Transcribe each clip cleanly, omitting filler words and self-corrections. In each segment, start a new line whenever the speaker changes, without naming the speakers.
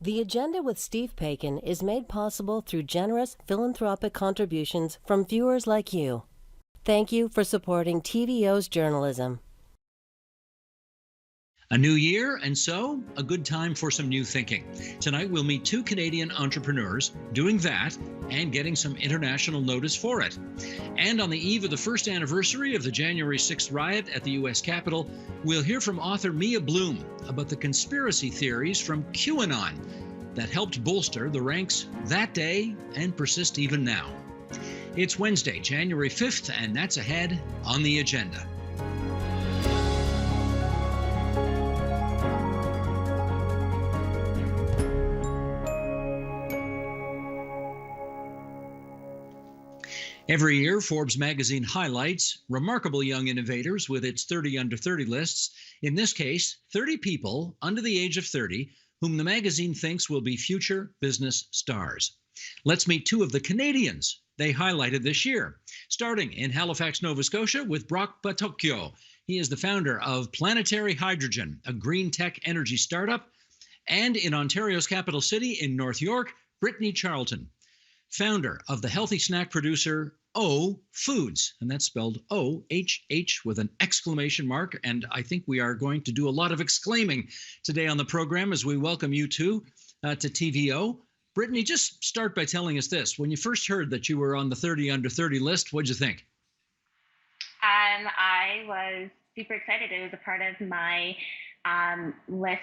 The Agenda with Steve Paikin is made possible through generous philanthropic contributions from viewers like you. Thank you for supporting TVO's journalism.
A new year, and so a good time for some new thinking. Tonight we'll meet two Canadian entrepreneurs doing that and getting some international notice for it. And on the eve of the first anniversary of the January 6th riot at the U.S. Capitol, we'll hear from author Mia Bloom about the conspiracy theories from QAnon that helped bolster the ranks that day and persist even now. It's Wednesday, January 5th, and that's ahead on the agenda. Every year, Forbes magazine highlights remarkable young innovators with its 30 under 30 lists. In this case, 30 people under the age of 30 whom the magazine thinks will be future business stars. Let's meet two of the Canadians they highlighted this year, starting in Halifax, Nova Scotia with Brock Patokyo. He is the founder of Planetary Hydrogen, a green tech energy startup, and in Ontario's capital city in North York, Brittany Charlton, founder of the healthy snack producer O Foods, and that's spelled O-H-H with an exclamation mark, and I think we are going to do a lot of exclaiming today on the program as we welcome you two to TVO. Brittany, just start by telling us this. When you first heard that you were on the 30 under 30 list, what'd you think?
I was super excited. It was a part of my list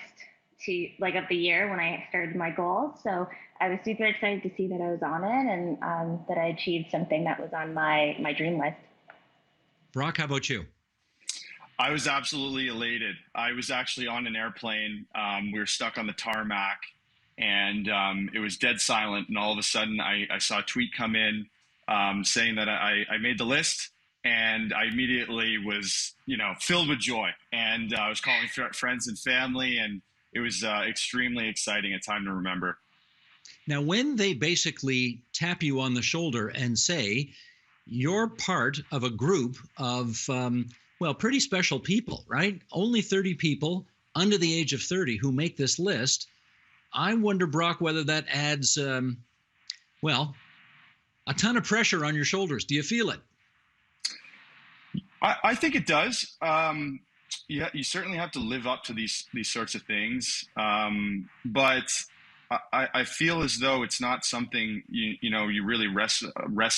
of the year when I started my goals. So I was super excited to see that I was on it and that I achieved something that was on my dream list.
Brock, how about you?
I was absolutely elated. I was actually on an airplane. We were stuck on the tarmac and it was dead silent. And all of a sudden I saw a tweet come in saying that I made the list. And I immediately was, filled with joy. And I was calling friends and family, and it was extremely exciting, a time to remember.
Now, when they basically tap you on the shoulder and say, you're part of a group of, pretty special people, right? Only 30 people under the age of 30 who make this list. I wonder, Brock, whether that adds, a ton of pressure on your shoulders. Do you feel it?
I think it does. Yeah, you certainly have to live up to these sorts of things, but I feel as though it's not something you really rest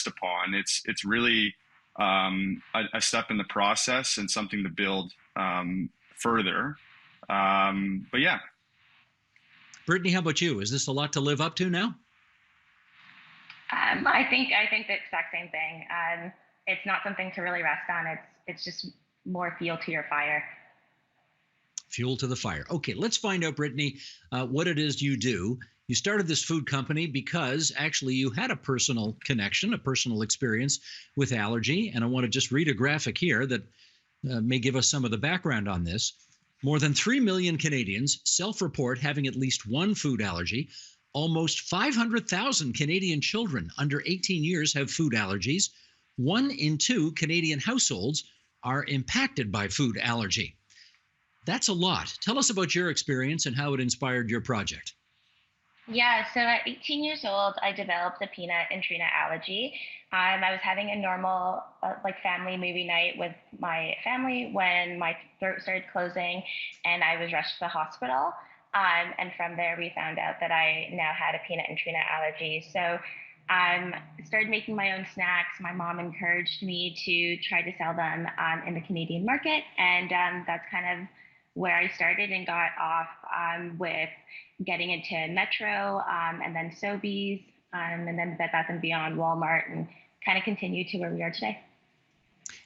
upon. It's really a step in the process and something to build further. But yeah.
Brittany, how about you? Is this a lot to live up to now?
I think the exact same thing. It's not something to really rest on. It's just more fuel to your fire.
Fuel to the fire. Okay, let's find out, Brittany, what it is you do. You started this food company because actually you had a personal connection, a personal experience with allergy. And I want to just read a graphic here that may give us some of the background on this. More than 3 million Canadians self-report having at least one food allergy. Almost 500,000 Canadian children under 18 years have food allergies. 1 in 2 Canadian households are impacted by food allergy. That's a lot. Tell us about your experience and how it inspired your project.
Yeah, so at 18 years old, I developed a peanut and tree nut allergy. I was having a normal family movie night with my family when my throat started closing and I was rushed to the hospital. And from there, we found out that I now had a peanut and tree nut allergy. So started making my own snacks. My mom encouraged me to try to sell them in the Canadian market. And that's kind of where I started and got off with getting into Metro and then Sobeys and then Bed Bath & Beyond, Walmart, and kind of continued to where we are today.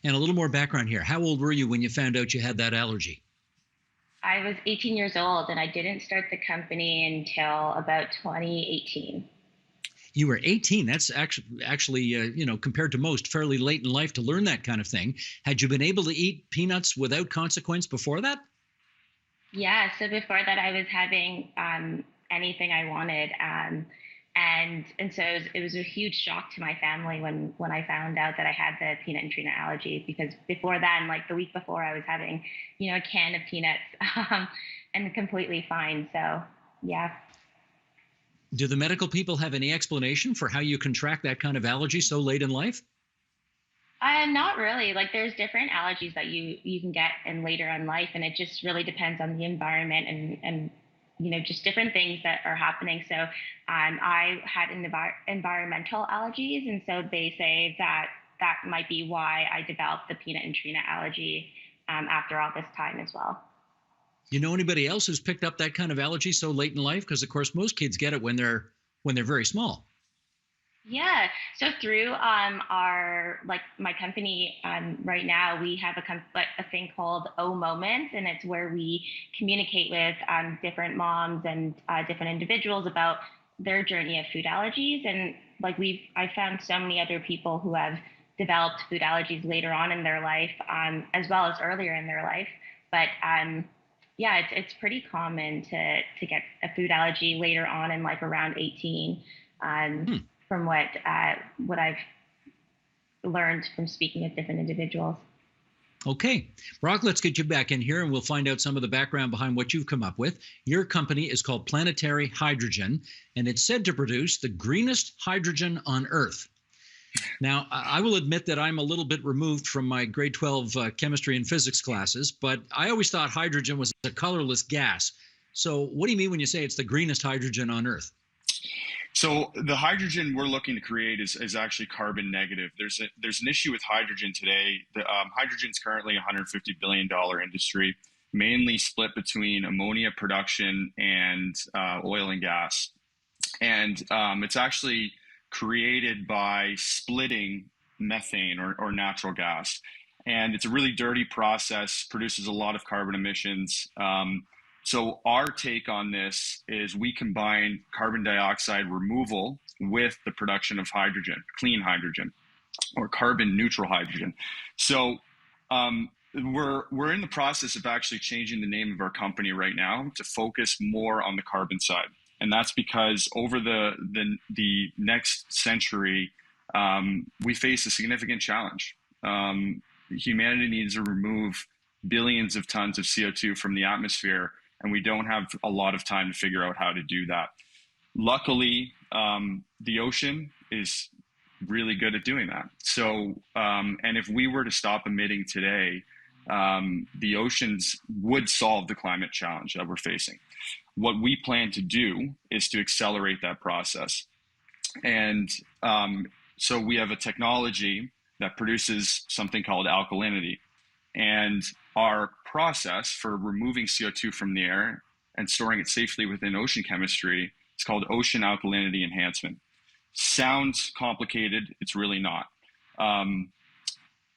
And a little more background here. How old were you when you found out you had that allergy?
I was 18 years old, and I didn't start the company until about 2018.
You were 18. That's actually compared to most, fairly late in life to learn that kind of thing. Had you been able to eat peanuts without consequence before that?
Yeah, so before that, I was having anything I wanted. And so it was a huge shock to my family when I found out that I had the peanut and tree nut allergy, because before then, like the week before, I was having, a can of peanuts and completely fine. So, yeah.
Do the medical people have any explanation for how you contract that kind of allergy so late in life?
Not really. Like there's different allergies that you can get in later in life, and it just really depends on the environment and just different things that are happening. So I had environmental allergies, and so they say that that might be why I developed the peanut and tree nut allergy after all this time as well.
You know anybody else who's picked up that kind of allergy so late in life? Because of course most kids get it when they're very small.
Yeah. So through our like my company right now, we have a thing called O Moments, and it's where we communicate with different moms and different individuals about their journey of food allergies. And like I found so many other people who have developed food allergies later on in their life, as well as earlier in their life. But yeah, it's pretty common to get a food allergy later on in life, around 18. From what I've learned from speaking with different individuals.
Okay, Brock, let's get you back in here and we'll find out some of the background behind what you've come up with. Your company is called Planetary Hydrogen, and it's said to produce the greenest hydrogen on Earth. Now, I will admit that I'm a little bit removed from my grade 12 chemistry and physics classes, but I always thought hydrogen was a colorless gas. So what do you mean when you say it's the greenest hydrogen on Earth?
So the hydrogen we're looking to create is actually carbon negative. There's an issue with hydrogen today. Hydrogen is currently a $150 billion industry, mainly split between ammonia production and oil and gas. And it's actually created by splitting methane or natural gas. And it's a really dirty process, produces a lot of carbon emissions. So our take on this is we combine carbon dioxide removal with the production of hydrogen, clean hydrogen, or carbon neutral hydrogen. So we're in the process of actually changing the name of our company right now to focus more on the carbon side. And that's because over the next century, we face a significant challenge. Humanity needs to remove billions of tons of CO2 from the atmosphere, and we don't have a lot of time to figure out how to do that. Luckily, the ocean is really good at doing that. So, and if we were to stop emitting today, the oceans would solve the climate challenge that we're facing. What we plan to do is to accelerate that process. And so we have a technology that produces something called alkalinity. And our process for removing CO2 from the air and storing it safely within ocean chemistry is called ocean alkalinity enhancement. Sounds complicated, it's really not.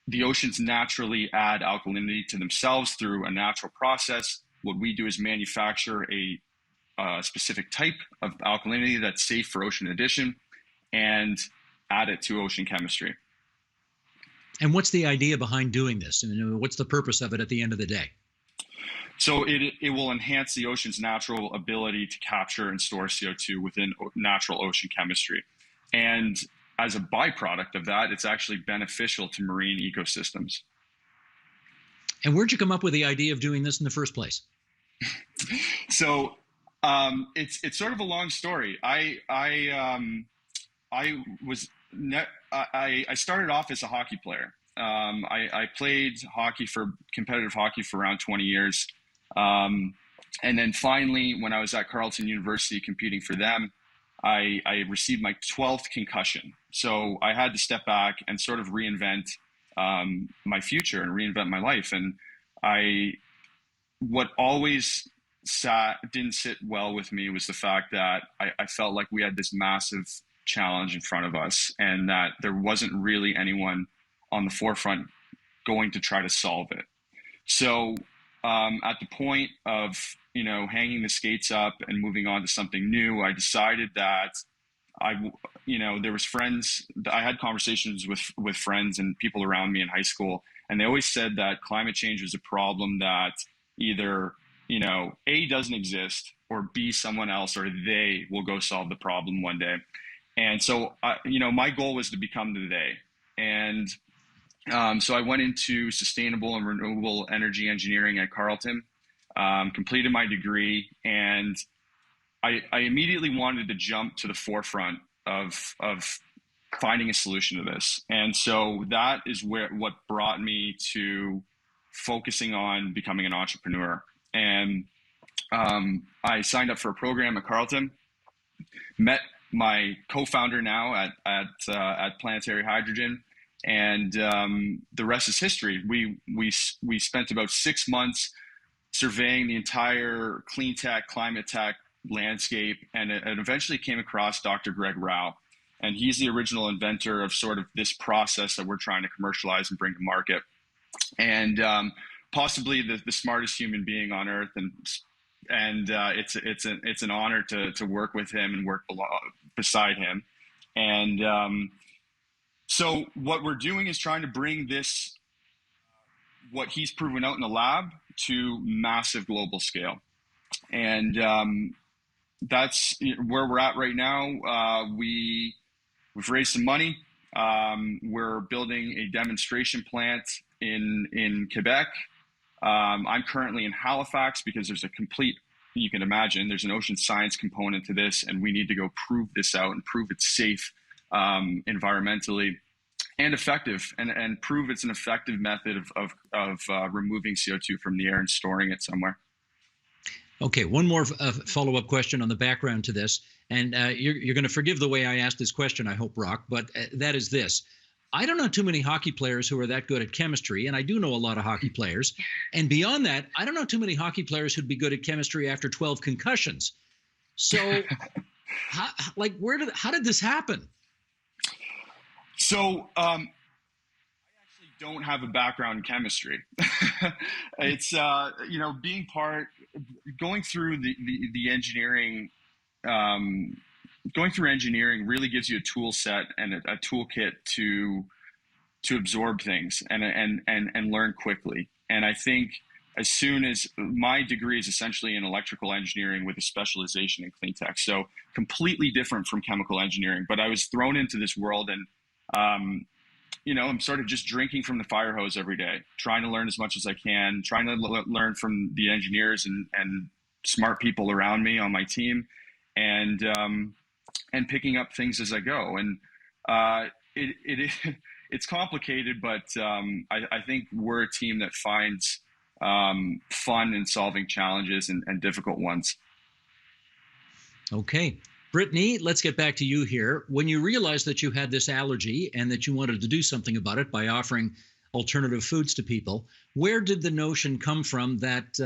The oceans naturally add alkalinity to themselves through a natural process. What we do is manufacture a specific type of alkalinity that's safe for ocean addition and add it to ocean chemistry.
And what's the idea behind doing this? I mean, what's the purpose of it at the end of the day?
So it will enhance the ocean's natural ability to capture and store CO2 within natural ocean chemistry. And as a byproduct of that, it's actually beneficial to marine ecosystems.
And where'd you come up with the idea of doing this in the first place?
So it's sort of a long story. I started off as a hockey player. I played competitive hockey for around 20 years. And then finally, when I was at Carleton University competing for them, I received my 12th concussion. So I had to step back and sort of reinvent my future and reinvent my life. And what always didn't sit well with me was the fact that I felt like we had this massive challenge in front of us and that there wasn't really anyone on the forefront going to try to solve it. So at the point of hanging the skates up and moving on to something new, I decided that there was friends. I had conversations with friends and people around me in high school, and they always said that climate change was a problem that either A, doesn't exist, or B, someone else or they will go solve the problem one day. And so, my goal was to become the they. And so I went into sustainable and renewable energy engineering at Carleton, completed my degree, and I immediately wanted to jump to the forefront of finding a solution to this. And so that is what brought me to focusing on becoming an entrepreneur. And I signed up for a program at Carleton, met my co-founder now at Planetary Hydrogen, and the rest is history. We spent about 6 months surveying the entire clean tech, climate tech landscape, and it eventually came across Dr. Greg Rao. And he's the original inventor of sort of this process that we're trying to commercialize and bring to market. And possibly the smartest human being on earth. And it's an honor to work with him and work beside him. And so what we're doing is trying to bring this, what he's proven out in the lab, to massive global scale. And that's where we're at right now. We've raised some money. We're building a demonstration plant in Quebec. I'm currently in Halifax because there's you can imagine, there's an ocean science component to this, and we need to go prove this out and prove it's safe environmentally and effective, and prove it's an effective method of removing CO2 from the air and storing it somewhere.
Okay, one more follow-up question on the background to this. And you're going to forgive the way I asked this question, I hope, Rock, but that is this. I don't know too many hockey players who are that good at chemistry, and I do know a lot of hockey players. And beyond that, I don't know too many hockey players who'd be good at chemistry after 12 concussions. So, how did this happen?
So, I actually don't have a background in chemistry. It's, going through the engineering, going through engineering really gives you a tool set and a toolkit to absorb things and learn quickly. And I think as soon as my degree is essentially in electrical engineering with a specialization in clean tech, so completely different from chemical engineering, but I was thrown into this world, and I'm sort of just drinking from the fire hose every day, trying to learn as much as I can, trying to learn from the engineers and smart people around me on my team, and picking up things as I go. And it's complicated, but I think we're a team that finds fun in solving challenges and difficult ones.
Okay. Brittany, let's get back to you here. When you realized that you had this allergy and that you wanted to do something about it by offering alternative foods to people, where did the notion come from that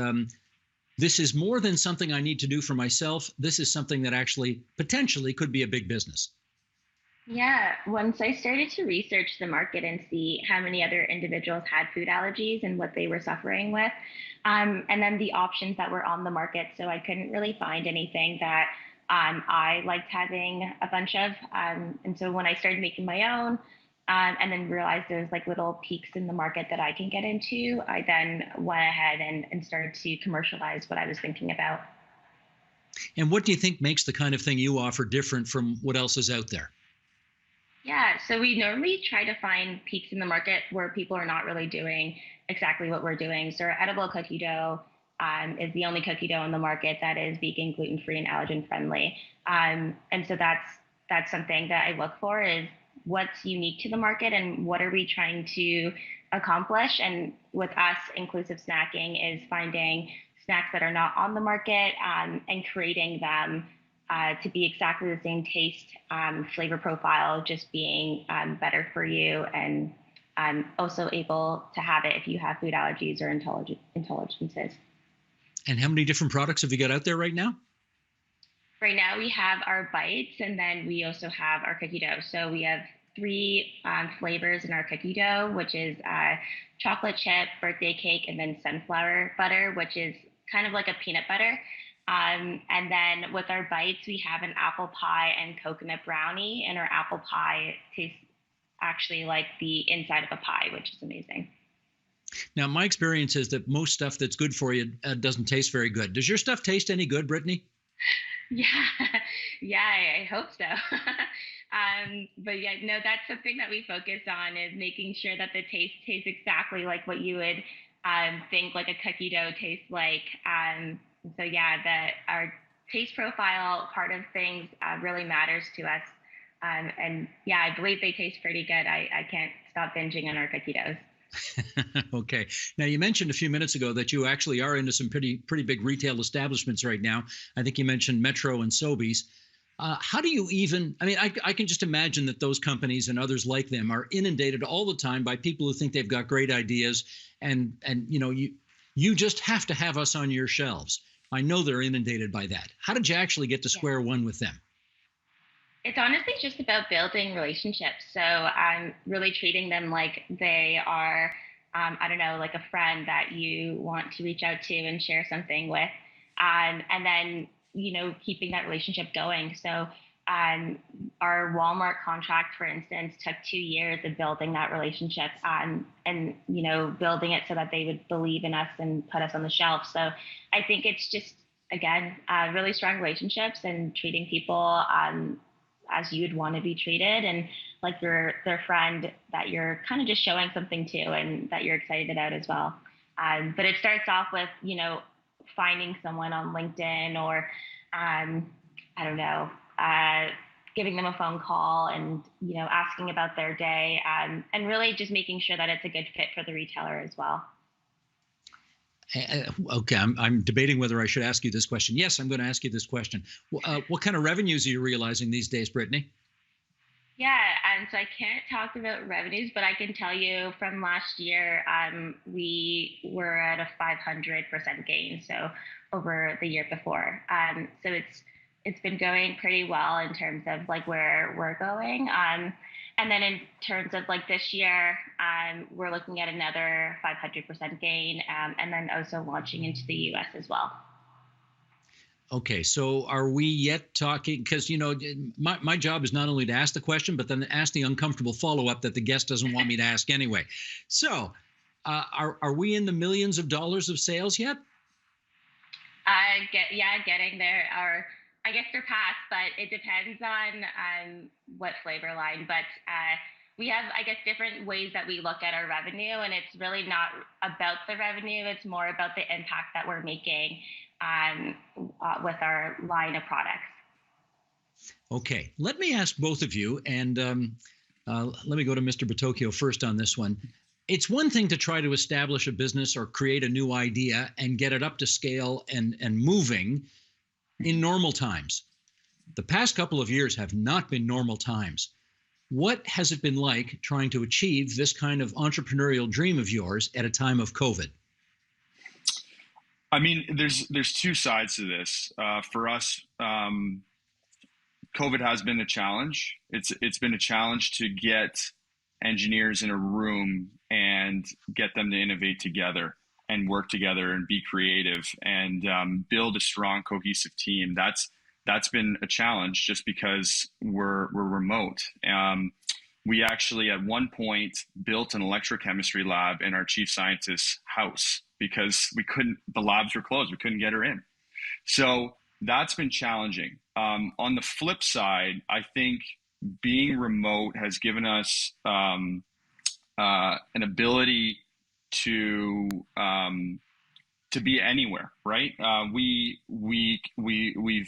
this is more than something I need to do for myself? This is something that actually potentially could be a big business.
Yeah, once I started to research the market and see how many other individuals had food allergies and what they were suffering with, and then the options that were on the market, so I couldn't really find anything that I liked having a bunch of. And so when I started making my own, and then realized there's like little peaks in the market that I can get into, I then went ahead and started to commercialize what I was thinking about.
And what do you think makes the kind of thing you offer different from what else is out there?
Yeah, so we normally try to find peaks in the market where people are not really doing exactly what we're doing. So our edible cookie dough is the only cookie dough on the market that is vegan, gluten-free, and allergen-friendly. And so that's something that I look for, is what's unique to the market and what are we trying to accomplish. And with us, inclusive snacking is finding snacks that are not on the market and creating them to be exactly the same taste, flavor profile, just being better for you, and also able to have it if you have food allergies or intolerances.
And how many different products have you got out there right now?
Right now we have our bites, and then we also have our cookie dough. So we have 3 flavors in our cookie dough, which is chocolate chip, birthday cake, and then sunflower butter, which is kind of like a peanut butter. And then with our bites, we have an apple pie and coconut brownie, and our apple pie tastes actually like the inside of a pie, which is amazing.
Now, my experience is that most stuff that's good for you doesn't taste very good. Does your stuff taste any good, Brittany?
Yeah, I hope so. But yeah, no, that's something that we focus on, is making sure that the taste tastes exactly like what you would think like a cookie dough tastes like. So yeah, our taste profile part of things really matters to us. And yeah, I believe they taste pretty good. I can't stop binging on our cookie doughs.
Okay. Now, you mentioned a few minutes ago that you actually are into some pretty big retail establishments right now. I think you mentioned Metro and Sobeys. How do you even, I mean, I can just imagine that those companies and others like them are inundated all the time by people who think they've got great ideas, and you just have to have us on your shelves. I know they're inundated by that. How did you actually get to square one with them?
It's honestly just about building relationships. So I'm really treating them like they are, I don't know, like a friend that you want to reach out to and share something with. And then, keeping that relationship going. So our Walmart contract, for instance, took 2 years of building that relationship and, building it so that they would believe in us and put us on the shelf. So I think it's just, again, really strong relationships and treating people as you'd want to be treated, and like their friend that you're kind of just showing something to and that you're excited about as well. But it starts off with, finding someone on LinkedIn or, I don't know, giving them a phone call and, asking about their day, and really just making sure that it's a good fit for the retailer as well.
Okay, I'm debating whether I should ask you this question. Yes, I'm going to ask you this question. What kind of revenues are you realizing these days, Brittany?
Yeah, and so I can't talk about revenues, but I can tell you from last year, we were at a 500% gain, so over the year before. So it's been going pretty well in terms of like where we're going. And then in terms of like this year, we're looking at another 500% gain, and then also launching into the US as well.
Okay, so are we yet talking? Because, my job is not only to ask the question, but then to ask the uncomfortable follow-up that the guest doesn't want me to ask anyway. So are we in the millions of dollars of sales yet?
Getting there. Or I guess surpassed, but it depends on what flavor line. But we have, I guess, different ways that we look at our revenue, and it's really not about the revenue. It's more about the impact that we're making with our line of products.
Okay, let me ask both of you, and let me go to Mr. Patokyo first on this one. It's one thing to try to establish a business or create a new idea and get it up to scale and moving in normal times. The past couple of years have not been normal times. What has it been like trying to achieve this kind of entrepreneurial dream of yours at a time of COVID?
I mean, there's two sides to this. For us, COVID has been a challenge. It's been a challenge to get engineers in a room and get them to innovate together and work together and be creative and build a strong, cohesive team. That's been a challenge just because we're remote. We actually at one point built an electrochemistry lab in our chief scientist's house because the labs were closed. We couldn't get her in. So that's been challenging. On the flip side, I think being remote has given us an ability to be anywhere, right? We've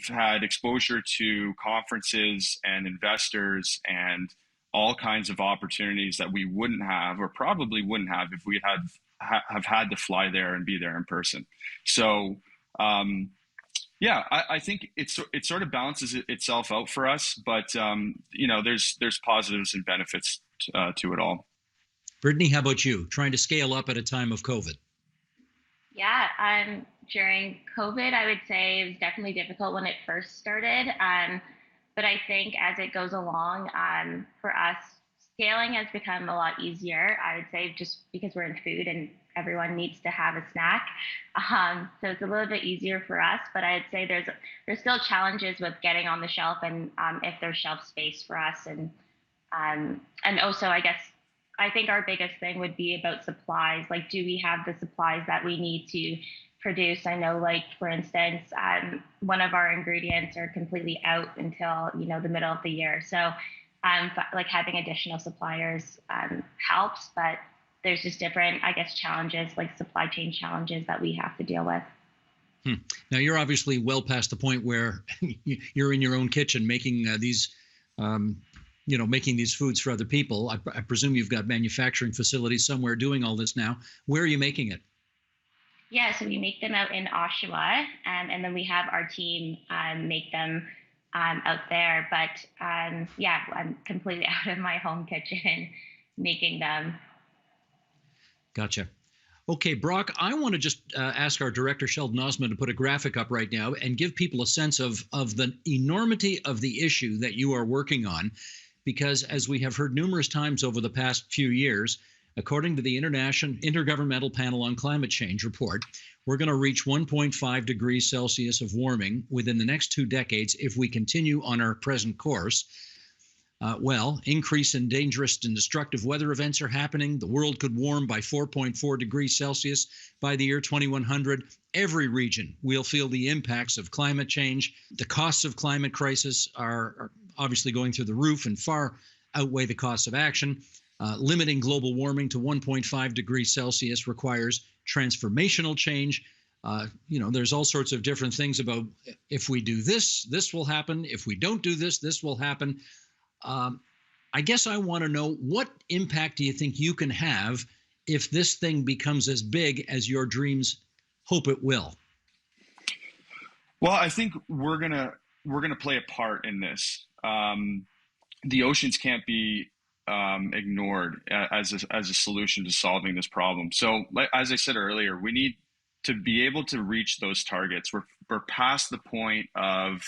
had exposure to conferences and investors and all kinds of opportunities that we wouldn't have, or probably wouldn't have, if we have had to fly there and be there in person. So, I think it sort of balances itself out for us, but there's positives and benefits to it all.
Brittany, how about you? Trying to scale up at a time of COVID?
Yeah, during COVID, I would say it was definitely difficult when it first started. But I think as it goes along, for us, scaling has become a lot easier. I would say just because we're in food and everyone needs to have a snack. So it's a little bit easier for us, but I'd say there's still challenges with getting on the shelf and if there's shelf space for us. And also, I think our biggest thing would be about supplies. Like, do we have the supplies that we need to produce? I know, like, for instance, one of our ingredients are completely out until, the middle of the year. So like having additional suppliers helps, but there's just different, challenges, like supply chain challenges that we have to deal with.
Now, you're obviously well past the point where you're in your own kitchen making making these foods for other people. I presume you've got manufacturing facilities somewhere doing all this now. Where are you making it?
Yeah, so we make them out in Oshawa, and then we have our team make them out there. But yeah, I'm completely out of my home kitchen making them.
Gotcha. Okay, Brock, I want to just ask our director, Sheldon Osmond, to put a graphic up right now and give people a sense of the enormity of the issue that you are working on. Because as we have heard numerous times over the past few years, according to the Intergovernmental Panel on Climate Change report, we're going to reach 1.5 degrees Celsius of warming within the next 2 decades if we continue on our present course. Increase in dangerous and destructive weather events are happening. The world could warm by 4.4 degrees Celsius by the year 2100. Every region will feel the impacts of climate change. The costs of climate crisis are obviously going through the roof and far outweigh the costs of action. Limiting global warming to 1.5 degrees Celsius requires transformational change. There's all sorts of different things about if we do this, this will happen. If we don't do this, this will happen. I guess I want to know, what impact do you think you can have if this thing becomes as big as your dreams hope it will?
Well, I think we're gonna play a part in this. The oceans can't be ignored as a solution to solving this problem. So, as I said earlier, we need to be able to reach those targets. We're past the point of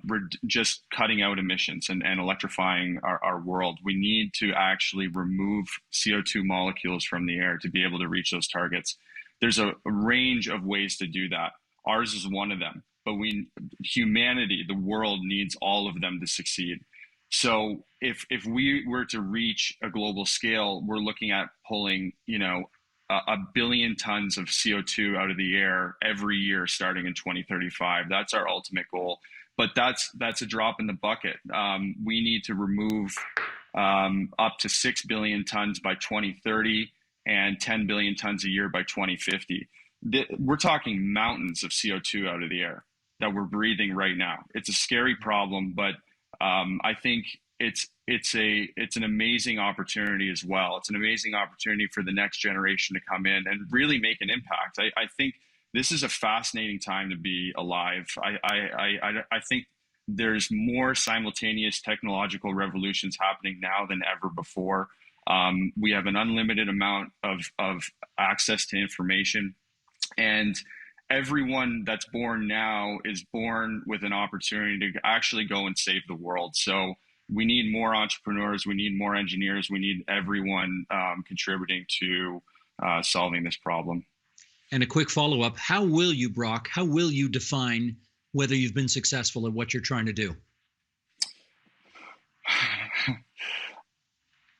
we're just cutting out emissions and electrifying our world. We need to actually remove CO2 molecules from the air to be able to reach those targets. There's a range of ways to do that. Ours is one of them, but humanity, the world, needs all of them to succeed. So if we were to reach a global scale, we're looking at pulling, 1 billion tons of CO2 out of the air every year starting in 2035. That's our ultimate goal. But that's a drop in the bucket. We need to remove up to 6 billion tons by 2030 and 10 billion tons a year by 2050. We're talking mountains of CO2 out of the air that we're breathing right now. It's a scary problem, but I think it's an amazing opportunity as well. It's an amazing opportunity for the next generation to come in and really make an impact. I think this is a fascinating time to be alive. I think there's more simultaneous technological revolutions happening now than ever before. We have an unlimited amount of access to information, and everyone that's born now is born with an opportunity to actually go and save the world. So we need more entrepreneurs, we need more engineers, we need everyone contributing to solving this problem.
And a quick follow-up, how will you, Brock, how will you define whether you've been successful at what you're trying to do?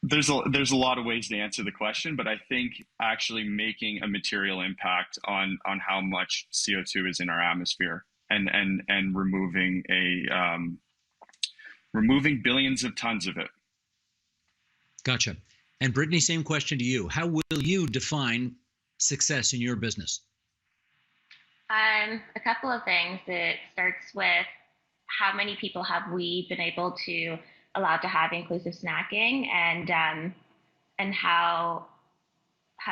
There's a lot of ways to answer the question, but I think actually making a material impact on how much CO2 is in our atmosphere and removing removing billions of tons of it.
Gotcha. And Brittany, same question to you. How will you define success in your business?
A couple of things. It starts with how many people have we been able to allow to have inclusive snacking, and how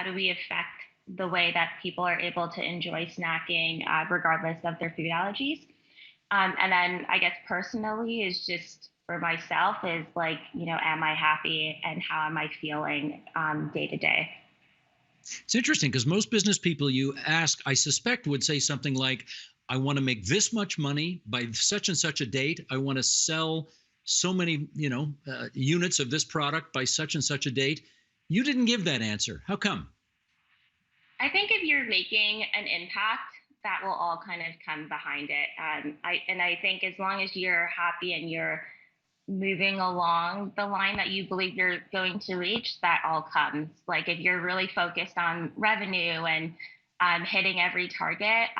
do we affect the way that people are able to enjoy snacking regardless of their food allergies. And then I guess personally is just for myself is like, am I happy and how am I feeling day to day?
It's interesting because most business people you ask, I suspect, would say something like, I want to make this much money by such and such a date. I want to sell so many, units of this product by such and such a date. You didn't give that answer. How come?
I think if you're making an impact, that will all kind of come behind it. I think as long as you're happy and you're moving along the line that you believe you're going to reach, that all comes. Like if you're really focused on revenue and hitting every target,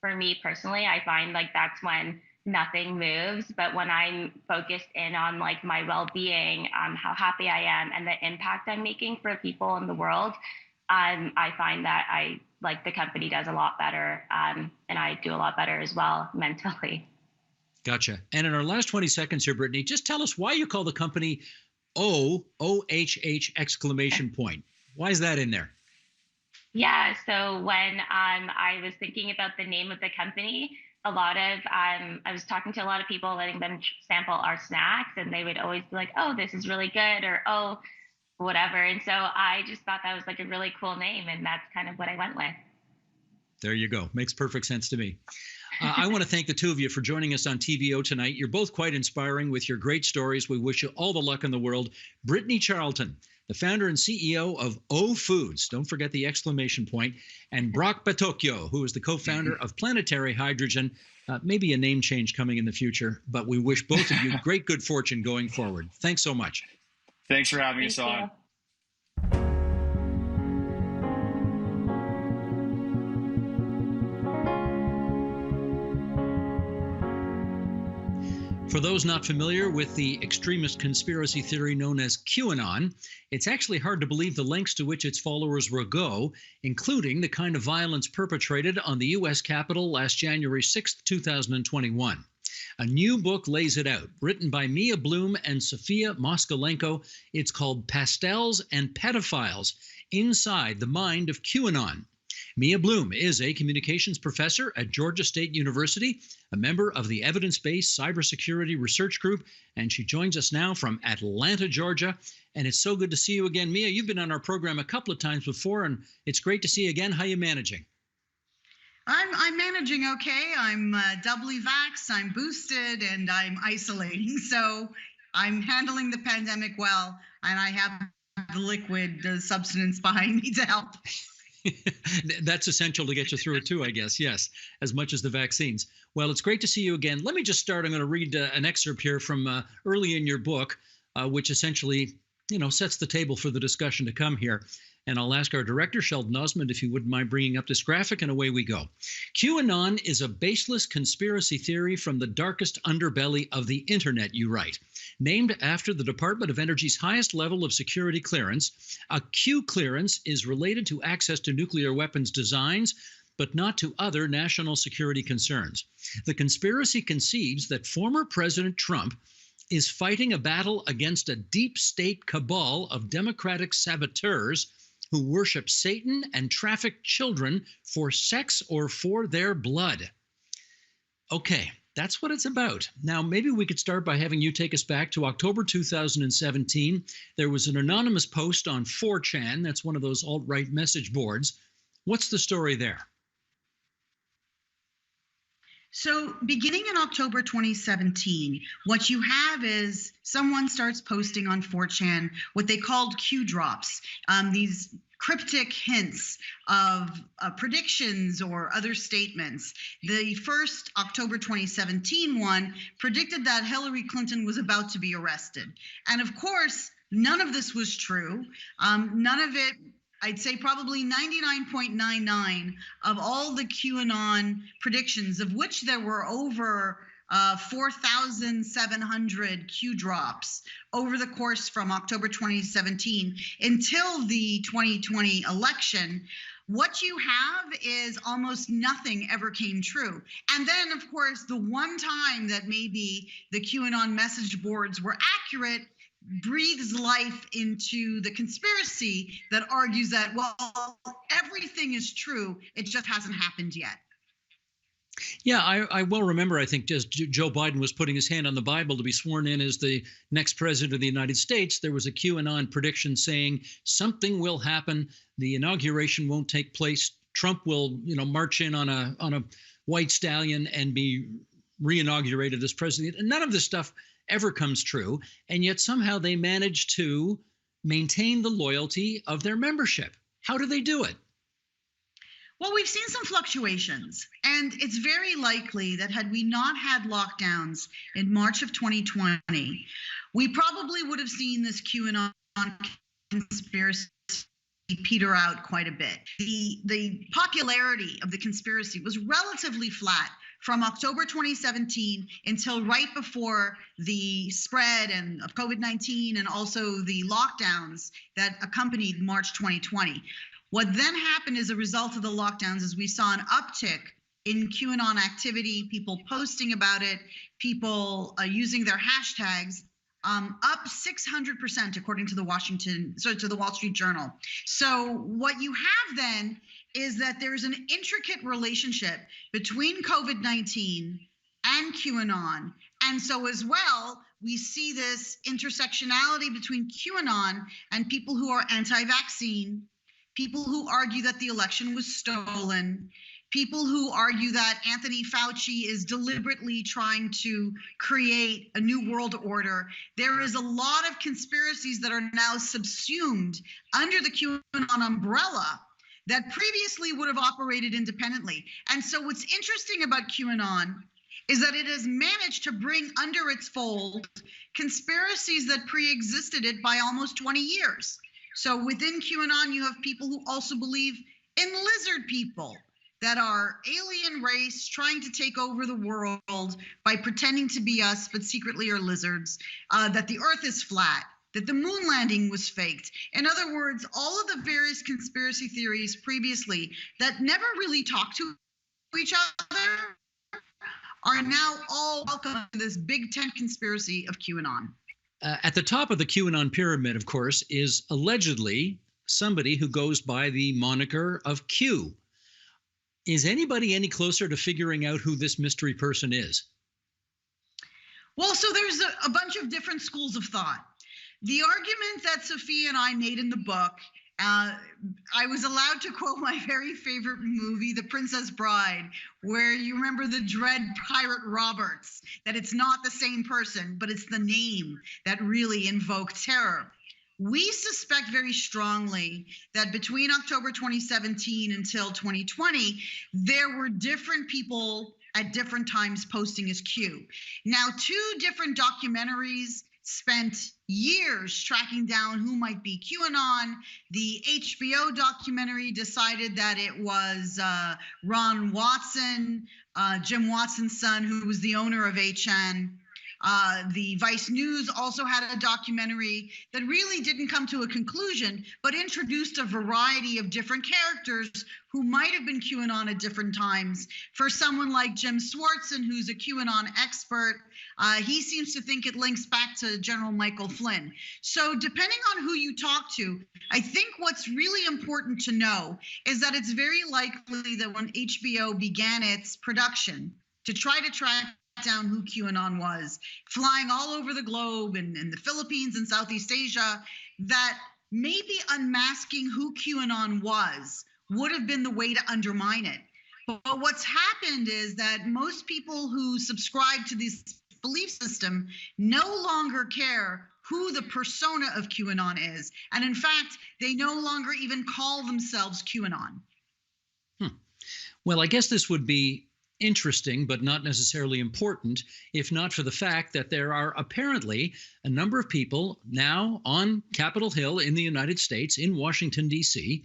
for me personally, I find like that's when nothing moves. But when I'm focused in on like my well-being, how happy I am and the impact I'm making for people in the world, I find that I like the company does a lot better, and I do a lot better as well mentally.
Gotcha. And in our last 20 seconds here, Brittany, just tell us why you call the company OHH exclamation point. Why is that in there?
Yeah, so when I was thinking about the name of the company, a lot of I was talking to a lot of people, letting them sample our snacks, and they would always be like, "Oh, this is really good," or "Oh, whatever." And so I just thought that was like a really cool name, and that's kind of what I went with.
There you go. Makes perfect sense to me. I want to thank the two of you for joining us on TVO tonight. You're both quite inspiring with your great stories. We wish you all the luck in the world. Brittany Charlton, the founder and CEO of O Foods, don't forget the exclamation point, and Brock Patokyo, who is the co-founder of Planetary Hydrogen. Maybe a name change coming in the future, but we wish both of you great good fortune going forward. Thanks so much.
Thanks for having us on.
For those not familiar with the extremist conspiracy theory known as QAnon, it's actually hard to believe the lengths to which its followers will go, including the kind of violence perpetrated on the U.S. Capitol last January 6, 2021. A new book lays it out, written by Mia Bloom and Sofia Moskalenko. It's called Pastels and Pedophiles, Inside the Mind of QAnon. Mia Bloom is a communications professor at Georgia State University, a member of the Evidence-Based Cybersecurity Research Group, and she joins us now from Atlanta, Georgia. And it's so good to see you again. Mia, you've been on our program a couple of times before, and it's great to see you again. How are you managing?
I'm managing okay. I'm doubly vaxxed, I'm boosted, and I'm isolating. So I'm handling the pandemic well, and I have the liquid substance behind me to help.
That's essential to get you through it too, I guess. Yes, as much as the vaccines. Well, it's great to see you again. Let me just start. I'm going to read an excerpt here from early in your book, which essentially, sets the table for the discussion to come here. And I'll ask our director, Sheldon Osmond, if he wouldn't mind bringing up this graphic, and away we go. QAnon is a baseless conspiracy theory from the darkest underbelly of the internet, you write. Named after the Department of Energy's highest level of security clearance, a Q clearance is related to access to nuclear weapons designs, but not to other national security concerns. The conspiracy concedes that former President Trump is fighting a battle against a deep state cabal of Democratic saboteurs who worship Satan and traffic children for sex or for their blood. Okay, that's what it's about. Now, maybe we could start by having you take us back to October 2017. There was an anonymous post on 4chan. That's one of those alt-right message boards. What's the story there?
So beginning in October 2017, what you have is someone starts posting on 4chan what they called Q drops, these cryptic hints of predictions or other statements. The first October 2017 one predicted that Hillary Clinton was about to be arrested. And of course, none of this was true. None of it, I'd say probably 99.99 of all the QAnon predictions, of which there were over 4,700 Q drops over the course from October 2017 until the 2020 election. What you have is almost nothing ever came true. And then, of course, the one time that maybe the QAnon message boards were accurate breathes life into the conspiracy that argues that, well, everything is true, it just hasn't happened yet.
Yeah, I well remember, I think, just Joe Biden was putting his hand on the Bible to be sworn in as the next president of the United States. There was a QAnon prediction saying something will happen. The inauguration won't take place. Trump will, march in on a white stallion and be re-inaugurated as president. And none of this stuff ever comes true. And yet somehow they manage to maintain the loyalty of their membership. How do they do it?
Well, we've seen some fluctuations, and it's very likely that had we not had lockdowns in March of 2020, we probably would have seen this QAnon conspiracy peter out quite a bit. The popularity of the conspiracy was relatively flat from October 2017 until right before the spread of COVID-19 and also the lockdowns that accompanied March 2020. What then happened as a result of the lockdowns is we saw an uptick in QAnon activity, people posting about it, people using their hashtags, up 600% according to the Wall Street Journal. So what you have then is that there's an intricate relationship between COVID-19 and QAnon. And so as well, we see this intersectionality between QAnon and people who are anti-vaccine, people who argue that the election was stolen, people who argue that Anthony Fauci is deliberately trying to create a new world order. There is a lot of conspiracies that are now subsumed under the QAnon umbrella that previously would have operated independently. And so what's interesting about QAnon is that it has managed to bring under its fold conspiracies that pre-existed it by almost 20 years. So within QAnon, you have people who also believe in lizard people, that are alien race trying to take over the world by pretending to be us, but secretly are lizards, that the earth is flat, that the moon landing was faked. In other words, all of the various conspiracy theories previously that never really talked to each other are now all welcome to this big tent conspiracy of QAnon.
At the top of the QAnon pyramid, of course, is allegedly somebody who goes by the moniker of Q. Is anybody any closer to figuring out who this mystery person is?
Well, so there's a bunch of different schools of thought. The argument that Sophia and I made in the book, I was allowed to quote my very favorite movie, The Princess Bride, where you remember the dread pirate Roberts, that it's not the same person, but it's the name that really invoked terror. We suspect very strongly that between October 2017 until 2020, there were different people at different times posting as Q. Now, 2 different documentaries spent years tracking down who might be QAnon. The HBO documentary decided that it was Ron Watson, Jim Watson's son, who was the owner of HN. The Vice News also had a documentary that really didn't come to a conclusion, but introduced a variety of different characters who might have been QAnon at different times. For someone like Jim Swartzen, who's a QAnon expert, he seems to think it links back to General Michael Flynn. So depending on who you talk to, I think what's really important to know is that it's very likely that when HBO began its production to try to track down who QAnon was, flying all over the globe and in the Philippines and Southeast Asia, that maybe unmasking who QAnon was would have been the way to undermine it. But what's happened is that most people who subscribe to this belief system no longer care who the persona of QAnon is. And in fact, they no longer even call themselves QAnon.
Well, I guess this would be interesting, but not necessarily important, if not for the fact that there are apparently a number of people now on Capitol Hill in the United States, in Washington, D.C.,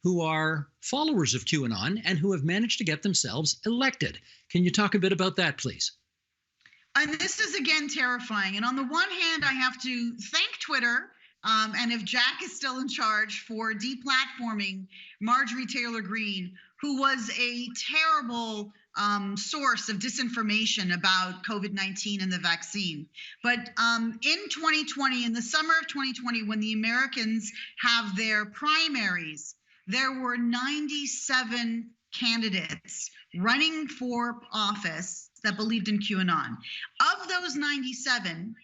who are followers of QAnon and who have managed to get themselves elected. Can you talk a bit about that, please?
And this is, again, terrifying. And on the one hand, I have to thank Twitter, and if Jack is still in charge, for deplatforming Marjorie Taylor Greene, who was a terrible source of disinformation about COVID-19 and the vaccine. But in 2020, in the summer of 2020, when the Americans have their primaries, there were 97 candidates running for office that believed in QAnon. Of those 97,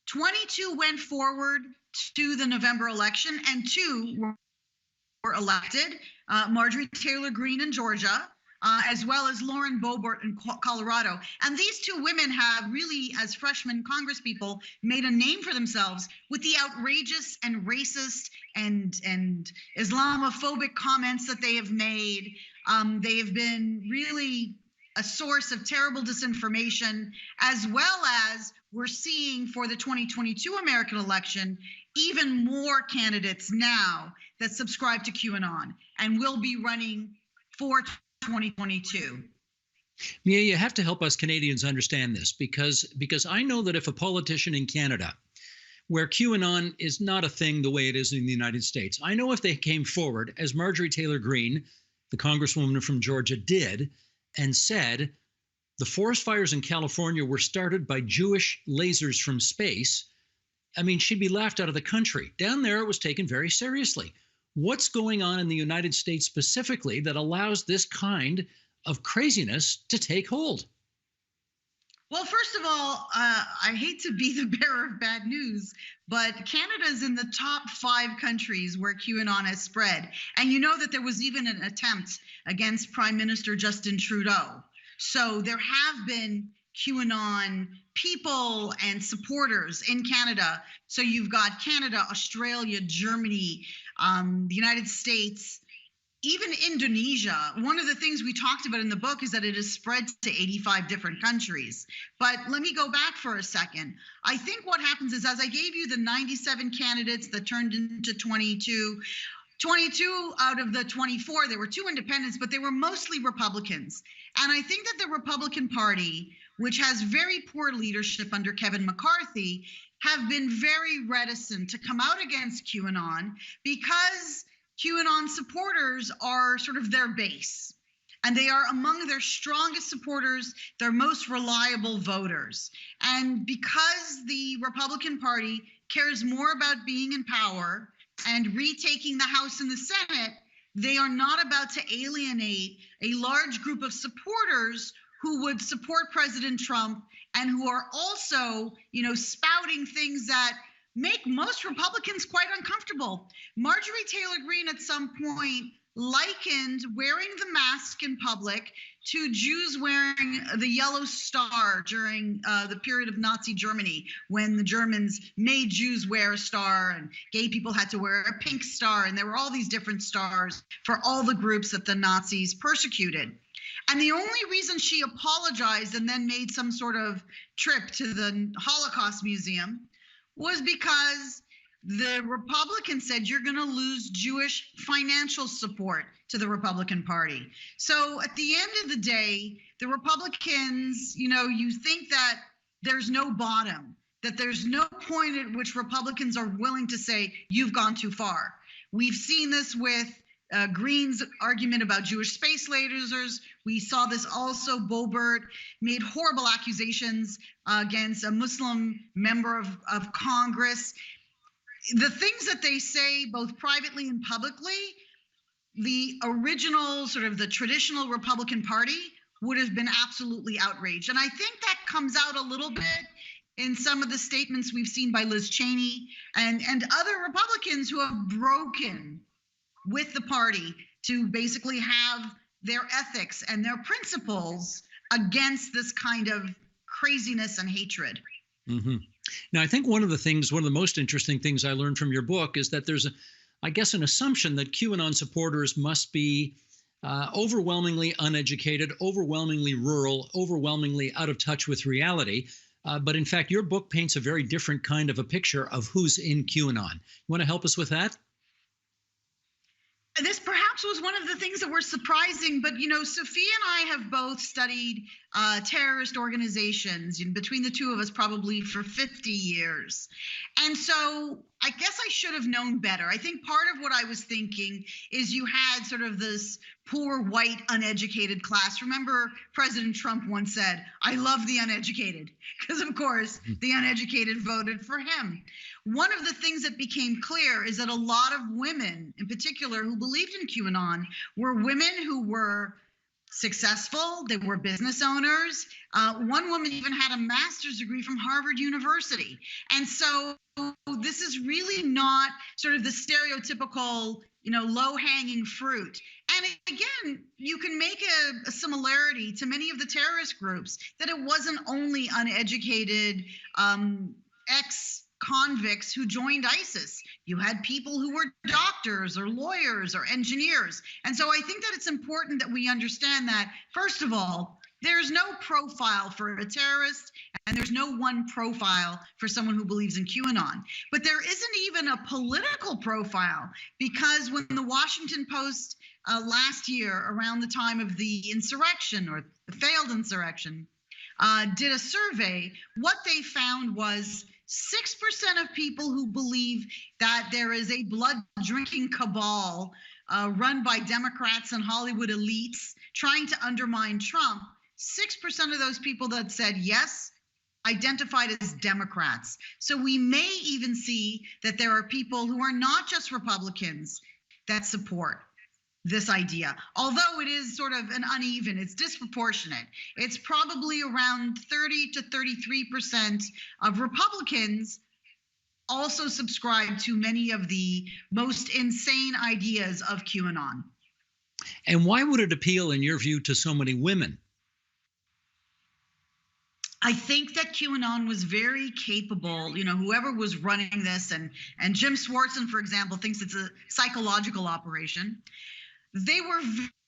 22 went forward to the November election and 2 were elected, Marjorie Taylor Greene in Georgia, as well as Lauren Boebert in Colorado. And these 2 women have really, as freshman congresspeople, made a name for themselves with the outrageous and racist and Islamophobic comments that they have made. They have been really a source of terrible disinformation, as well as we're seeing for the 2022 American election, even more candidates now that subscribe to QAnon and will be running for 2022.
Mia, you have to help us Canadians understand this, because I know that if a politician in Canada where QAnon is not a thing the way it is in the United States. I know if they came forward, as Marjorie Taylor Greene, the congresswoman from Georgia, did, and said the forest fires in California were started by Jewish lasers from space, I mean, she'd be laughed out of the country. Down there, it was taken very seriously. What's going on in the United States specifically that allows this kind of craziness to take hold?
Well, first of all, I hate to be the bearer of bad news, but Canada is in the top 5 countries where QAnon has spread. And you know that there was even an attempt against Prime Minister Justin Trudeau. So there have been QAnon people and supporters in Canada. So you've got Canada, Australia, Germany, the United States, even Indonesia. One of the things we talked about in the book is that it has spread to 85 different countries. But let me go back for a second. I think what happens is, as I gave you the 97 candidates that turned into 22 out of the 24, there were 2 independents, but they were mostly Republicans. And I think that the Republican Party, which has very poor leadership under Kevin McCarthy, have been very reticent to come out against QAnon because QAnon supporters are sort of their base, and they are among their strongest supporters, their most reliable voters. And because the Republican Party cares more about being in power and retaking the House and the Senate, they are not about to alienate a large group of supporters who would support President Trump and who are also, spouting things that make most Republicans quite uncomfortable. Marjorie Taylor Greene at some point likened wearing the mask in public to Jews wearing the yellow star during the period of Nazi Germany, when the Germans made Jews wear a star and gay people had to wear a pink star, and there were all these different stars for all the groups that the Nazis persecuted. And the only reason she apologized and then made some sort of trip to the Holocaust Museum was because the Republicans said you're going to lose Jewish financial support to the Republican Party. So at the end of the day, the Republicans, you think that there's no bottom, that there's no point at which Republicans are willing to say, you've gone too far. We've seen this with Greene's argument about Jewish space lasers. We saw this also. Boebert made horrible accusations against a Muslim member of Congress. The things that they say, both privately and publicly, the original, sort of the traditional Republican Party would have been absolutely outraged. And I think that comes out a little bit in some of the statements we've seen by Liz Cheney and other Republicans who have broken with the party to basically have their ethics and their principles against this kind of craziness and hatred.
Mm-hmm. Now, I think one of the most interesting things I learned from your book is that there's, an assumption that QAnon supporters must be overwhelmingly uneducated, overwhelmingly rural, overwhelmingly out of touch with reality. But in fact, your book paints a very different kind of a picture of who's in QAnon. You want to help us with that?
This perhaps was one of the things that were surprising, but Sophia and I have both studied terrorist organizations, between the two of us probably for 50 years. And so I guess I should have known better. I think part of what I was thinking is you had sort of this poor white uneducated class. Remember, President Trump once said, "I love the uneducated," because of course the uneducated voted for him. One of the things that became clear is that a lot of women in particular who believed in QAnon were women who were successful. They were business owners. One woman even had a master's degree from Harvard University. And so this is really not sort of the stereotypical, low-hanging fruit. And again, you can make a similarity to many of the terrorist groups, that it wasn't only uneducated ex-convicts who joined ISIS. You had people who were doctors or lawyers or engineers. And so I think that it's important that we understand that, first of all, there's no profile for a terrorist, and there's no one profile for someone who believes in QAnon. But there isn't even a political profile, because when the Washington Post last year, around the time of the insurrection or the failed insurrection, did a survey, what they found was 6% of people who believe that there is a blood-drinking cabal run by Democrats and Hollywood elites trying to undermine Trump, 6% of those people that said yes identified as Democrats. So we may even see that there are people who are not just Republicans that support this idea, although it is sort of an uneven, it's disproportionate. It's probably around 30 to 33% of Republicans also subscribe to many of the most insane ideas of QAnon.
And why would it appeal, in your view, to so many women?
I think that QAnon was very capable, whoever was running this, and Jim Swartzen, for example, thinks it's a psychological operation. They were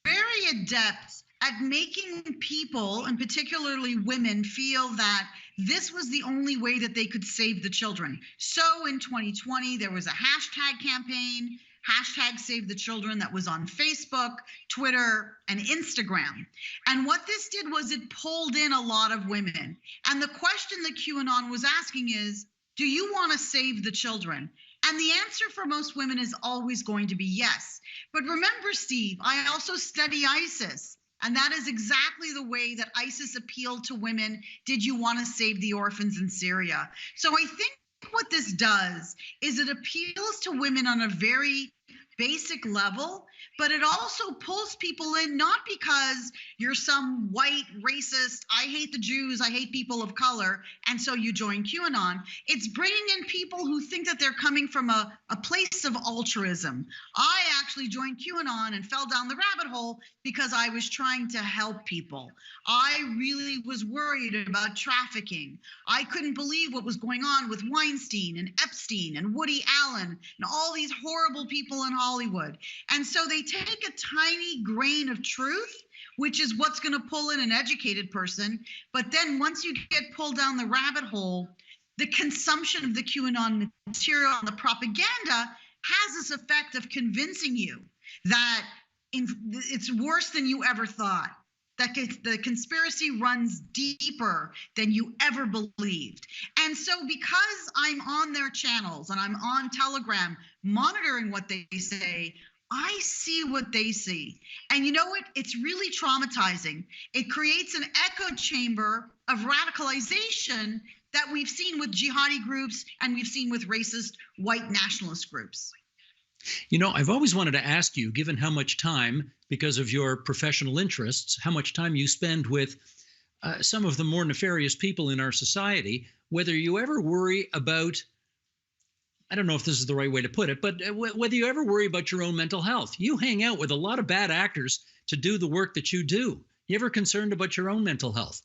very adept at making people, and particularly women, feel that this was the only way that they could save the children. So in 2020, there was a hashtag campaign, hashtag Save the Children, that was on Facebook, Twitter, and Instagram. And what this did was it pulled in a lot of women. And the question that QAnon was asking is, do you want to save the children? And the answer for most women is always going to be yes. But remember, Steve, I also study ISIS. And that is exactly the way that ISIS appealed to women. Did you want to save the orphans in Syria? So I think what this does is it appeals to women on a very basic level, but it also pulls people in, not because you're some white racist, I hate the Jews, I hate people of color, and so you join QAnon. It's bringing in people who think that they're coming from a place of altruism. I actually joined QAnon and fell down the rabbit hole because I was trying to help people. I really was worried about trafficking. I couldn't believe what was going on with Weinstein and Epstein and Woody Allen and all these horrible people in Hollywood. And so they take a tiny grain of truth, which is what's going to pull in an educated person. But then once you get pulled down the rabbit hole, the consumption of the QAnon material and the propaganda has this effect of convincing you that it's worse than you ever thought, that the conspiracy runs deeper than you ever believed. And so because I'm on their channels and I'm on Telegram monitoring what they say, I see what they see. And you know what? It's really traumatizing. It creates an echo chamber of radicalization that we've seen with jihadi groups and we've seen with racist white nationalist groups.
I've always wanted to ask you, given how much time, because of your professional interests, how much time you spend with some of the more nefarious people in our society, whether you ever worry about, I don't know if this is the right way to put it, but whether you ever worry about your own mental health. You hang out with a lot of bad actors to do the work that you do. You ever concerned about your own mental health?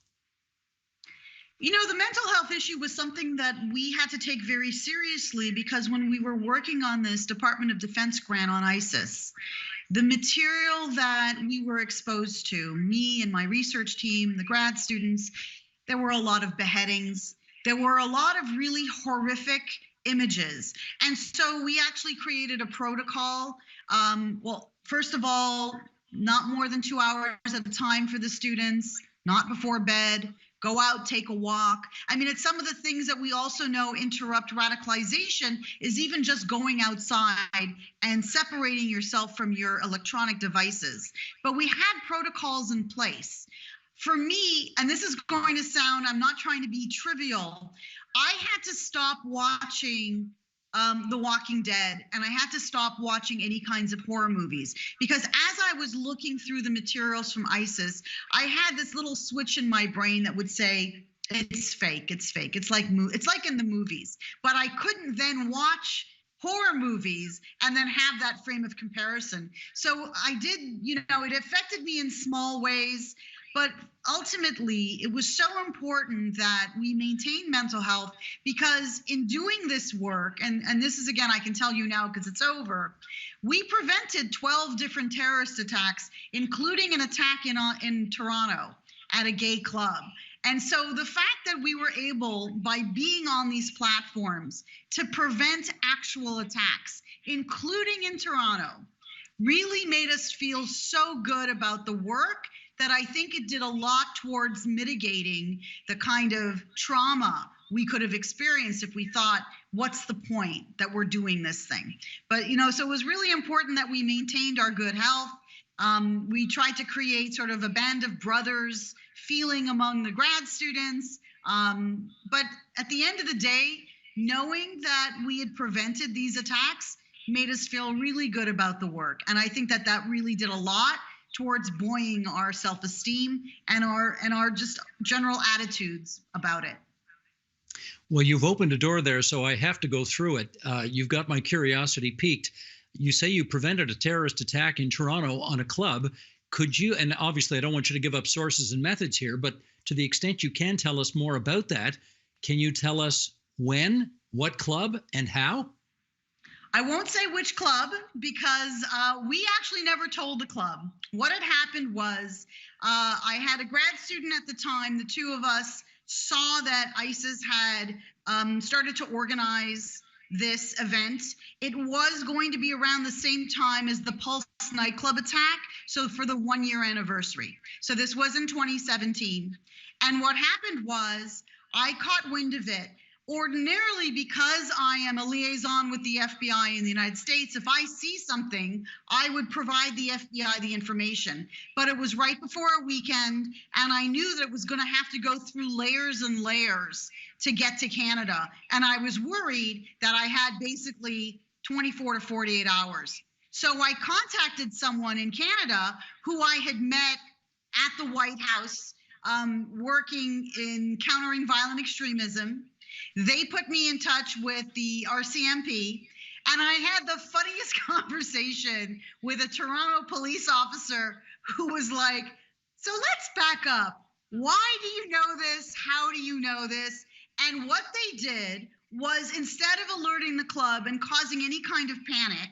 The mental health issue was something that we had to take very seriously because when we were working on this Department of Defense grant on ISIS, the material that we were exposed to, me and my research team, the grad students, there were a lot of beheadings. There were a lot of really horrific images. And so we actually created a protocol. Well, first of all, not more than 2 hours at a time for the students, not before bed. Go out, take a walk. I mean, it's some of the things that we also know interrupt radicalization is even just going outside and separating yourself from your electronic devices. But we had protocols in place. For me, and this is going to sound, I'm not trying to be trivial, I had to stop watching The Walking Dead, and I had to stop watching any kinds of horror movies because as I was looking through the materials from ISIS, I had this little switch in my brain that would say, it's fake, it's fake. It's like in the movies. But I couldn't then watch horror movies and then have that frame of comparison. So I did, it affected me in small ways. But ultimately, it was so important that we maintain mental health because in doing this work, and this is, again, I can tell you now because it's over, we prevented 12 different terrorist attacks, including an attack in Toronto at a gay club. And so the fact that we were able, by being on these platforms, to prevent actual attacks, including in Toronto, really made us feel so good about the work that I think it did a lot towards mitigating the kind of trauma we could have experienced if we thought, what's the point that we're doing this thing? But, so it was really important that we maintained our good health. We tried to create sort of a band of brothers feeling among the grad students. But at the end of the day, knowing that we had prevented these attacks made us feel really good about the work. And I think that that really did a lot towards buoying our self-esteem and our just general attitudes about it.
Well, you've opened a door there, so I have to go through it. You've got my curiosity piqued. You say you prevented a terrorist attack in Toronto on a club. Could you, and obviously I don't want you to give up sources and methods here, but to the extent you can tell us more about that, can you tell us when, what club, and how?
I won't say which club because we actually never told the club. What had happened was I had a grad student at the time. The two of us saw that ISIS had started to organize this event. It was going to be around the same time as the Pulse nightclub attack, so for the 1-year anniversary. So this was in 2017. And what happened was I caught wind of it. Ordinarily, because I am a liaison with the FBI in the United States, if I see something, I would provide the FBI the information. But it was right before a weekend, and I knew that it was going to have to go through layers and layers to get to Canada. And I was worried that I had basically 24 to 48 hours. So I contacted someone in Canada who I had met at the White House working in countering violent extremism. They put me in touch with the RCMP, and I had the funniest conversation with a Toronto police officer who was like, so let's back up. Why do you know this? How do you know this? And what they did was, instead of alerting the club and causing any kind of panic,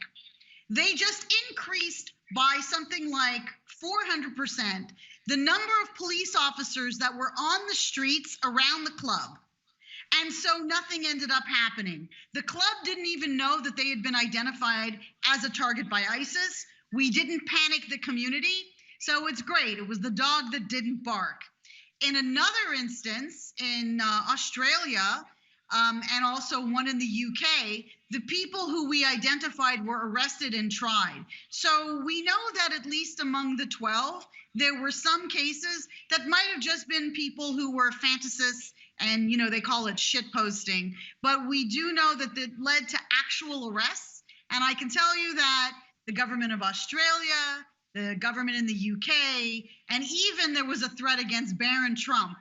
they just increased by something like 400% the number of police officers that were on the streets around the club. And so nothing ended up happening. The club didn't even know that they had been identified as a target by ISIS. We didn't panic the community. So it's great. It was the dog that didn't bark. In another instance, in Australia, and also one in the UK, the people who we identified were arrested and tried. So we know that at least among the 12, there were some cases that might have just been people who were fantasists, and they call it shit posting. But we do know that it led to actual arrests. And I can tell you that the government of Australia, the government in the UK, and even there was a threat against Barron Trump.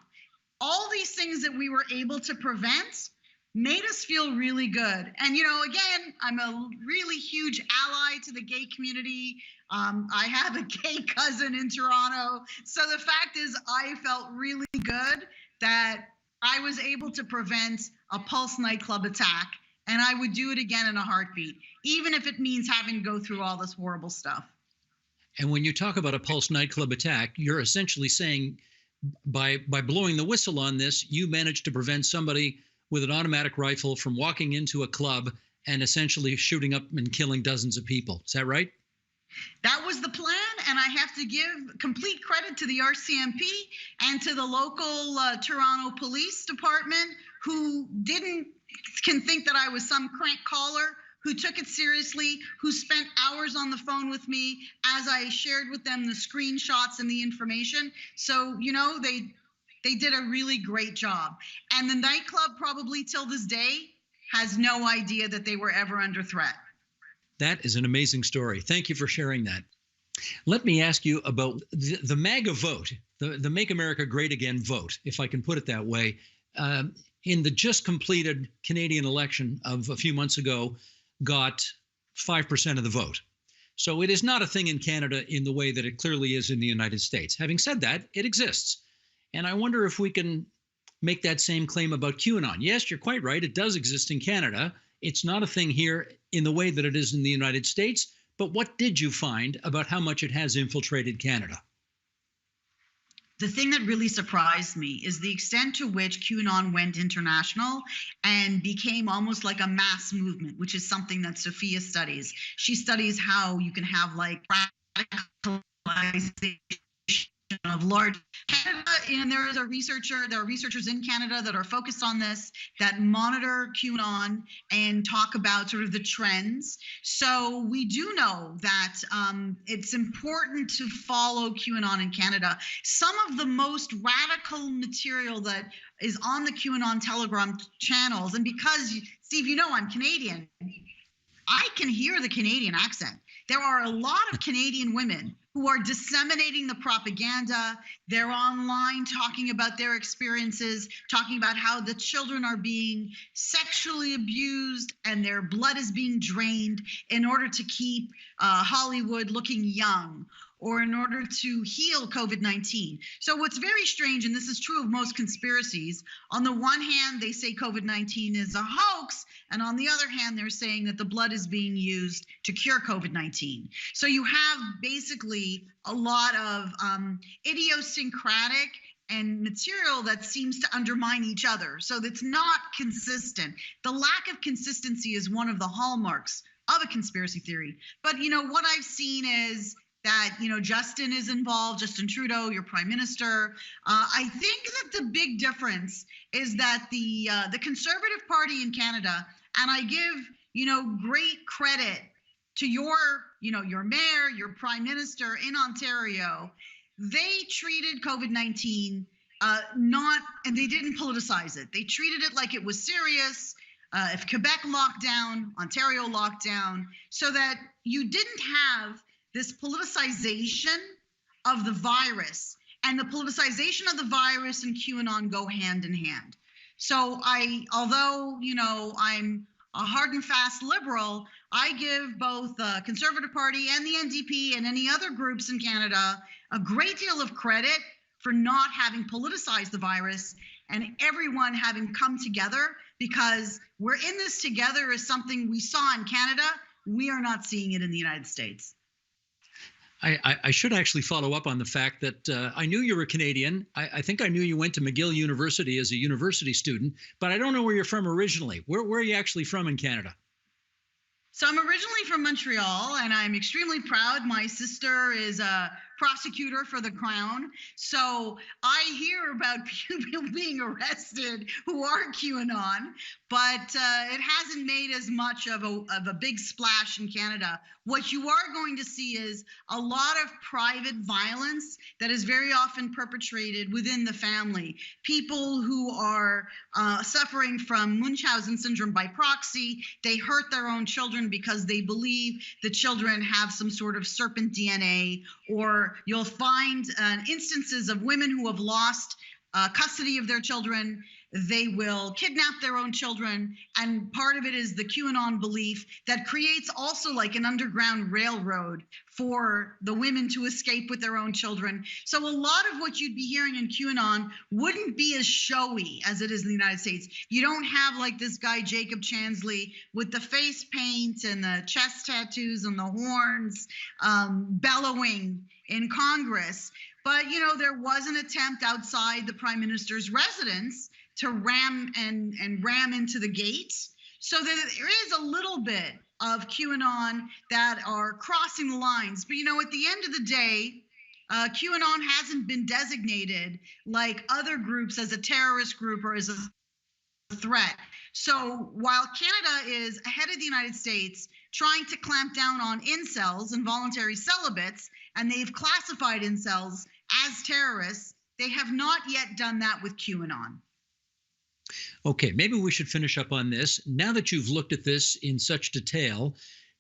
All these things that we were able to prevent made us feel really good. And, again, I'm a really huge ally to the gay community. I have a gay cousin in Toronto. So the fact is, I felt really good that I was able to prevent a Pulse nightclub attack, and I would do it again in a heartbeat, even if it means having to go through all this horrible stuff.
And when you talk about a Pulse nightclub attack, you're essentially saying by blowing the whistle on this, you managed to prevent somebody with an automatic rifle from walking into a club and essentially shooting up and killing dozens of people. Is that right?
That was the plan, and I have to give complete credit to the RCMP and to the local Toronto Police Department, who can think that I was some crank caller, who took it seriously, who spent hours on the phone with me as I shared with them the screenshots and the information. So, they did a really great job. And the nightclub probably till this day has no idea that they were ever under threat.
That is an amazing story. Thank you for sharing that. Let me ask you about the MAGA vote, the Make America Great Again vote, if I can put it that way. In the just completed Canadian election of a few months ago, got 5% of the vote. So it is not a thing in Canada in the way that it clearly is in the United States. Having said that, it exists. And I wonder if we can make that same claim about QAnon. Yes, you're quite right. It does exist in Canada. It's not a thing here in the way that it is in the United States. But what did you find about how much it has infiltrated Canada?
The thing that really surprised me is the extent to which QAnon went international and became almost like a mass movement, which is something that Sophia studies. She studies how you can have like radicalization of large Canada, and there are researchers in Canada that are focused on this, that monitor QAnon and talk about sort of the trends. So we do know that it's important to follow QAnon in Canada. Some of the most radical material that is on the QAnon Telegram channels, and because, Steve, you know I'm Canadian, I can hear the Canadian accent. There are a lot of Canadian women who are disseminating the propaganda. They're online talking about their experiences, talking about how the children are being sexually abused and their blood is being drained in order to keep Hollywood looking young, or in order to heal COVID-19. So what's very strange, and this is true of most conspiracies, on the one hand, they say COVID-19 is a hoax, and on the other hand, they're saying that the blood is being used to cure COVID-19. So you have basically a lot of idiosyncratic and material that seems to undermine each other. So that's not consistent. The lack of consistency is one of the hallmarks of a conspiracy theory. But, what I've seen is that, Justin is involved, Justin Trudeau, your prime minister. I think that the big difference is that the Conservative Party in Canada, and I give, great credit to your mayor, your prime minister in Ontario, they treated COVID-19 and they didn't politicize it. They treated it like it was serious. If Quebec locked down, Ontario locked down, so that you didn't have this politicization of the virus, and the politicization of the virus and QAnon go hand in hand. So although I'm a hard and fast liberal, I give both the Conservative Party and the NDP and any other groups in Canada a great deal of credit for not having politicized the virus and everyone having come together, because we're in this together is something we saw in Canada. We are not seeing it in the United States.
I should actually follow up on the fact that I knew you were Canadian. I think I knew you went to McGill University as a university student, but I don't know where you're from originally. Where are you actually from in Canada?
So I'm originally from Montreal, and I'm extremely proud. My sister is a prosecutor for the Crown. So I hear about people being arrested who are QAnon, but it hasn't made as much of a big splash in Canada. What you are going to see is a lot of private violence that is very often perpetrated within the family. People who are suffering from Munchausen syndrome by proxy, they hurt their own children because they believe the children have some sort of serpent DNA, or you'll find instances of women who have lost custody of their children. They will kidnap their own children, and part of it is the QAnon belief that creates also like an underground railroad for the women to escape with their own children. So a lot of what you'd be hearing in QAnon wouldn't be as showy as it is in the United States. You don't have like this guy Jacob Chansley with the face paint and the chest tattoos and the horns bellowing in Congress. But, there was an attempt outside the prime minister's residence to ram into the gates, so that there is a little bit of QAnon that are crossing the lines. But, at the end of the day, QAnon hasn't been designated like other groups as a terrorist group or as a threat. So while Canada is ahead of the United States trying to clamp down on incels and voluntary celibates, and they've classified incels as terrorists, they have not yet done that with QAnon.
Okay, maybe we should finish up on this. Now that you've looked at this in such detail,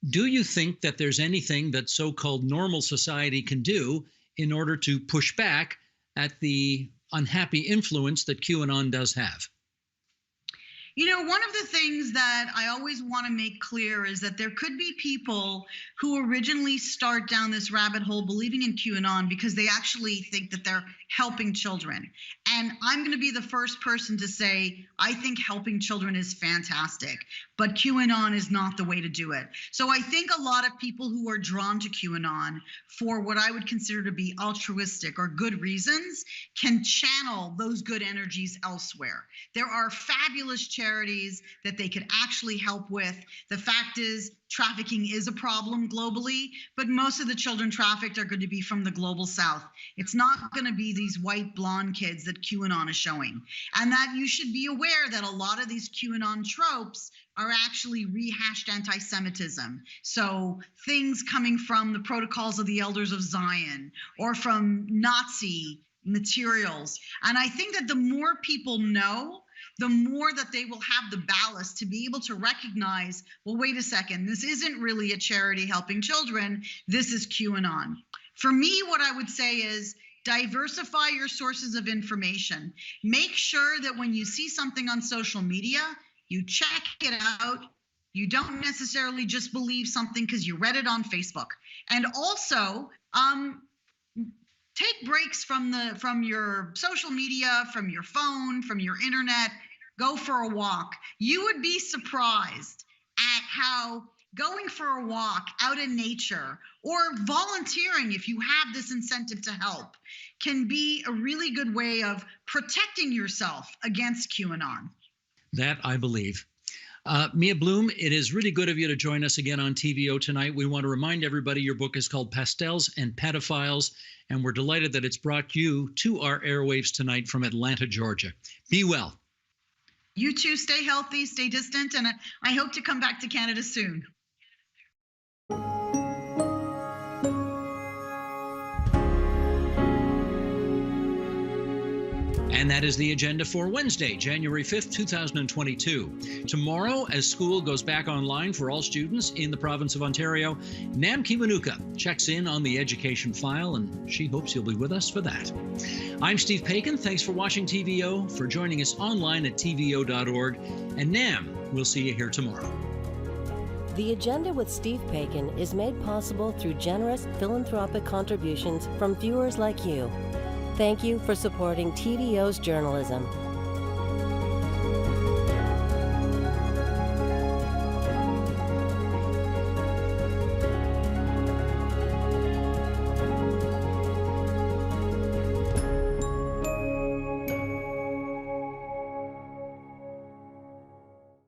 do you think that there's anything that so-called normal society can do in order to push back at the unhappy influence that QAnon does have?
One of the things that I always want to make clear is that there could be people who originally start down this rabbit hole believing in QAnon because they actually think that they're helping children. And I'm going to be the first person to say, I think helping children is fantastic, but QAnon is not the way to do it. So I think a lot of people who are drawn to QAnon for what I would consider to be altruistic or good reasons can channel those good energies elsewhere. There are fabulous charities charities that they could actually help with. The fact is, trafficking is a problem globally, but most of the children trafficked are going to be from the global south. It's not going to be these white blonde kids that QAnon is showing. And that you should be aware that a lot of these QAnon tropes are actually rehashed anti-Semitism. So things coming from the Protocols of the Elders of Zion or from Nazi materials. And I think that the more people know, the more that they will have the ballast to be able to recognize, well, wait a second, this isn't really a charity helping children. This is QAnon. For me, what I would say is diversify your sources of information. Make sure that when you see something on social media, you check it out. You don't necessarily just believe something because you read it on Facebook. And also, take breaks from your social media, from your phone, from your internet. Go for a walk. You would be surprised at how going for a walk out in nature or volunteering, if you have this incentive to help, can be a really good way of protecting yourself against QAnon.
That I believe. Mia Bloom, it is really good of you to join us again on TVO tonight. We want to remind everybody your book is called Pastels and Pedophiles, and we're delighted that it's brought you to our airwaves tonight from Atlanta, Georgia. Be well.
You too, stay healthy, stay distant, and I hope to come back to Canada soon.
And that is the agenda for Wednesday, January 5th, 2022. Tomorrow, as school goes back online for all students in the province of Ontario, Nam Kiwanuka checks in on the education file, and she hopes you'll be with us for that. I'm Steve Paikin. Thanks for watching TVO, for joining us online at tvo.org. And Nam, we'll see you here tomorrow.
The Agenda with Steve Paikin is made possible through generous philanthropic contributions from viewers like you. Thank you for supporting TVO's journalism.